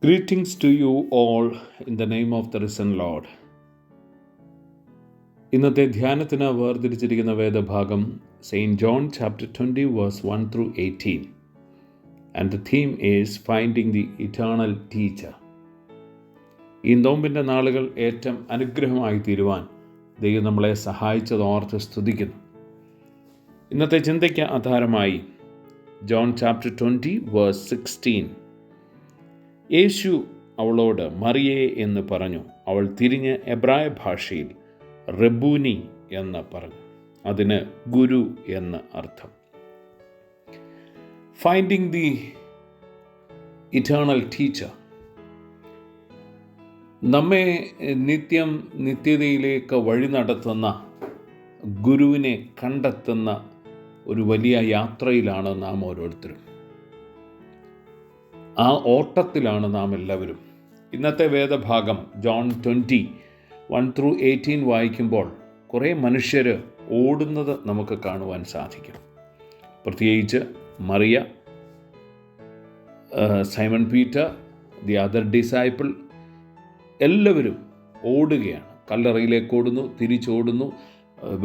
Greetings to you all in the name of the risen Lord. ഇന്നത്തെ ധ്യാനത്തിന് വേർതിരിച്ചിരിക്കുന്ന വേദഭാഗം Saint John chapter 20 verse 1-18 and the theme is finding the eternal teacher. ഈ നോമ്പിൻ്റെ നാളുകൾ ഏറ്റവും അനുഗ്രഹമായി തീരുവാൻ ദൈവം നമ്മളെ സഹായിച്ചതോർത്ത് സ്തുതിക്കുന്നു. ഇന്നത്തെ ചിന്തയ്ക്ക് ആധാരമായി ജോൺ ചാപ്റ്റർ 20 വേഴ്സ് 16. യേശു അവളോട് മറിയേ എന്ന് പറഞ്ഞു. അവൾ തിരിഞ്ഞ് എബ്രായ ഭാഷയിൽ റബ്ബൂനി എന്ന് പറഞ്ഞു. അതിന് ഗുരു എന്ന് അർത്ഥം. Finding the eternal teacher. നമ്മെ നിത്യതയിലേക്ക് വഴി നടത്തുന്ന ഗുരുവിനെ കണ്ടെത്തുന്ന ഒരു വലിയ യാത്രയിലാണ് നാം ഓരോരുത്തരും. ആ ഓട്ടത്തിലാണ് നാം എല്ലാവരും. ഇന്നത്തെ വേദഭാഗം ജോൺ 20 1-18 വായിക്കുമ്പോൾ കുറേ മനുഷ്യർ ഓടുന്നത് നമുക്ക് കാണുവാൻ സാധിക്കും. പ്രത്യേകിച്ച് മറിയ, Simon Peter, the other disciple, എല്ലാവരും ഓടുകയാണ്. കല്ലറയിലേക്ക് ഓടുന്നു, തിരിച്ചോടുന്നു,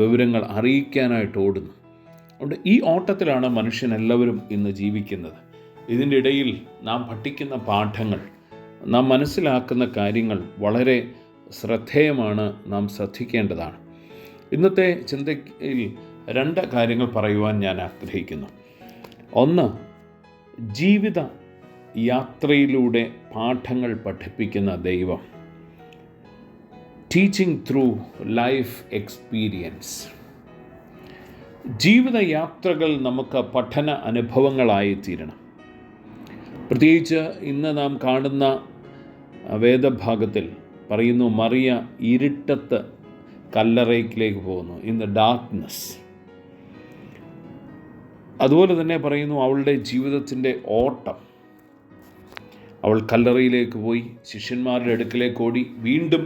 വിവരങ്ങൾ അറിയിക്കാനായിട്ട് ഓടുന്നു. അതുകൊണ്ട് ഈ ഓട്ടത്തിലാണ് മനുഷ്യനെല്ലാവരും ഇന്ന് ജീവിക്കുന്നത്. ഇതിൻ്റെ ഇടയിൽ നാം പഠിക്കുന്ന പാഠങ്ങൾ, നാം മനസ്സിലാക്കുന്ന കാര്യങ്ങൾ വളരെ ശ്രദ്ധേയമാണ്, നാം ശ്രദ്ധിക്കേണ്ടതാണ്. ഇന്നത്തെ ചിന്തയിൽ 2 കാര്യങ്ങൾ പറയുവാൻ ഞാൻ ആഗ്രഹിക്കുന്നു. ഒന്ന്, ജീവിത യാത്രയിലൂടെ പാഠങ്ങൾ പഠിപ്പിക്കുന്ന ദൈവം. Teaching through life experience. ജീവിതയാത്രകൾ നമുക്ക് പഠന അനുഭവങ്ങളായി തീരണം. പ്രത്യേകിച്ച് ഇന്ന് നാം കാണുന്ന വേദഭാഗത്തിൽ പറയുന്നു, മറിയ ഇരുട്ടത്ത് കല്ലറയിലേക്ക് പോകുന്നു, ഇൻ ദ ഡാർക്ക്നെസ്. അതുപോലെ തന്നെ പറയുന്നു അവളുടെ ജീവിതത്തിൻ്റെ ഓട്ടം. അവൾ കല്ലറയിലേക്ക് പോയി, ശിഷ്യന്മാരുടെ അടുക്കിലേക്ക് ഓടി, വീണ്ടും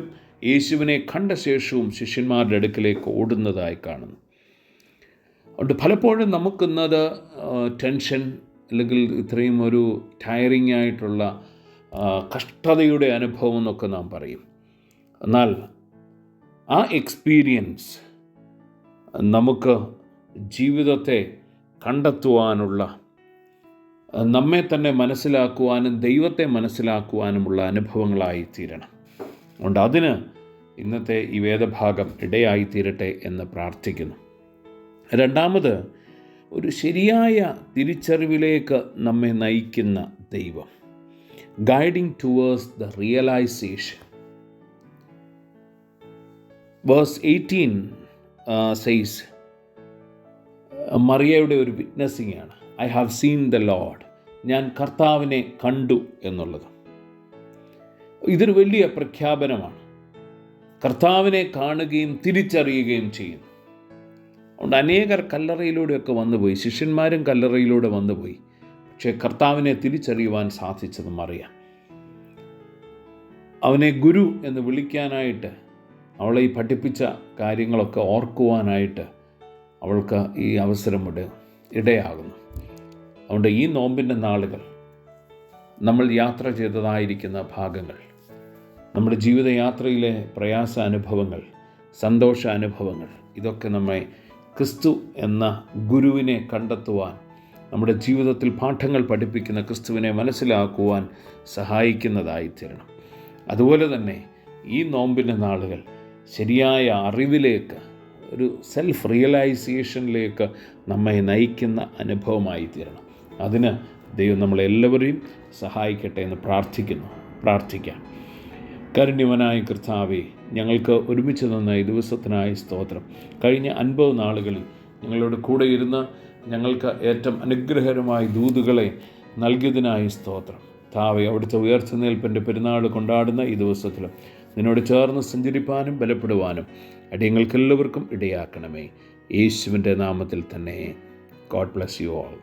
യേശുവിനെ കണ്ട ശേഷവും ശിഷ്യന്മാരുടെ അടുക്കിലേക്ക് ഓടുന്നതായി കാണുന്നു. അതുകൊണ്ട് പലപ്പോഴും നമുക്കിന്നത് ടെൻഷൻ അല്ലെങ്കിൽ ഇത്രയും ഒരു ടയറിങ് ആയിട്ടുള്ള കഷ്ടതയുടെ അനുഭവം എന്നൊക്കെ നാം പറയും. എന്നാൽ ആ എക്സ്പീരിയൻസ് നമുക്ക് ജീവിതത്തെ കണ്ടെത്തുവാനുള്ള, നമ്മെ തന്നെ മനസ്സിലാക്കുവാനും ദൈവത്തെ മനസ്സിലാക്കുവാനുമുള്ള അനുഭവങ്ങളായി തീരണം. അതുകൊണ്ട് അതിന് ഇന്നത്തെ ഈ വേദഭാഗം ഇടയായി തീരട്ടെ എന്ന് പ്രാർത്ഥിക്കുന്നു. രണ്ടാമത്, ഒരു ശരിയായ തിരിച്ചറിവിലേക്ക് നമ്മെ നയിക്കുന്ന ദൈവം. Guiding towards the realisation. Verse 18 says, മറിയയുടെ ഒരു വിറ്റ്നസിംഗ് ആണ്. I have seen the Lord. ഞാൻ കർത്താവിനെ കണ്ടു എന്നുള്ളത്. ഇതൊരു വലിയ പ്രഖ്യാപനമാണ്. കർത്താവിനെ കാണുകയും തിരിച്ചറിയുകയും ചെയ്യുന്നു. അതുകൊണ്ട് അനേകർ കല്ലറയിലൂടെയൊക്കെ വന്നുപോയി, ശിഷ്യന്മാരും കല്ലറയിലൂടെ വന്നുപോയി. പക്ഷേ കർത്താവിനെ തിരിച്ചറിയുവാൻ സാധിച്ചത് മറിയ. അവനെ ഗുരു എന്ന് വിളിക്കാനായിട്ട്, അവളെ ഈ പഠിപ്പിച്ച കാര്യങ്ങളൊക്കെ ഓർക്കുവാനായിട്ട് അവൾക്ക് ഈ അവസരം ഇടയാകുന്നു. അതുകൊണ്ട് ഈ നോമ്പിൻ്റെ നാളുകൾ, നമ്മൾ യാത്ര ചെയ്തതായിരിക്കുന്ന ഭാഗങ്ങൾ, നമ്മുടെ ജീവിതയാത്രയിലെ പ്രയാസ അനുഭവങ്ങൾ, സന്തോഷ അനുഭവങ്ങൾ, ഇതൊക്കെ നമ്മെ ക്രിസ്തു എന്ന ഗുരുവിനെ കണ്ടെത്തുവാൻ, നമ്മുടെ ജീവിതത്തിൽ പാഠങ്ങൾ പഠിപ്പിക്കുന്ന ക്രിസ്തുവിനെ മനസ്സിലാക്കുവാൻ സഹായിക്കുന്നതായി തീരണം. അതുപോലെ തന്നെ ഈ നോമ്പിൻ്റെ നാളുകൾ ശരിയായ അറിവിലേക്ക്, ഒരു സെൽഫ് റിയലൈസേഷനിലേക്ക് നമ്മെ നയിക്കുന്ന അനുഭവമായി തീരണം. അതിന് ദൈവം നമ്മളെല്ലാവരെയും സഹായിക്കട്ടെ എന്ന് പ്രാർത്ഥിക്കാം. കാരുണ്യവാനായ കർത്താവേ, ഞങ്ങൾക്ക് ഒരുമിച്ച് തന്ന ഈ ദിവസത്തിനായി സ്തോത്രം. കഴിഞ്ഞ 50 നാളുകളിൽ ഞങ്ങളോട് കൂടെ ഇരുന്ന് ഞങ്ങൾക്ക് ഏറ്റവും അനുഗ്രഹകരമായ ദൂതുകളെ നൽകിയതിനായി സ്തോത്രം. താവേ, അവിടുത്തെ ഉയർത്തുന്നേൽപ്പിൻ്റെ പെരുന്നാൾ കൊണ്ടാടുന്ന ഈ ദിവസത്തിൽ നിന്നോട് ചേർന്ന് സഞ്ചരിപ്പാനും ബലപ്പെടുവാനും അടിയങ്ങൾക്കെല്ലാവർക്കും ഇടയാക്കണമേ. യേശുവിൻ്റെ നാമത്തിൽ തന്നെ. God bless you all.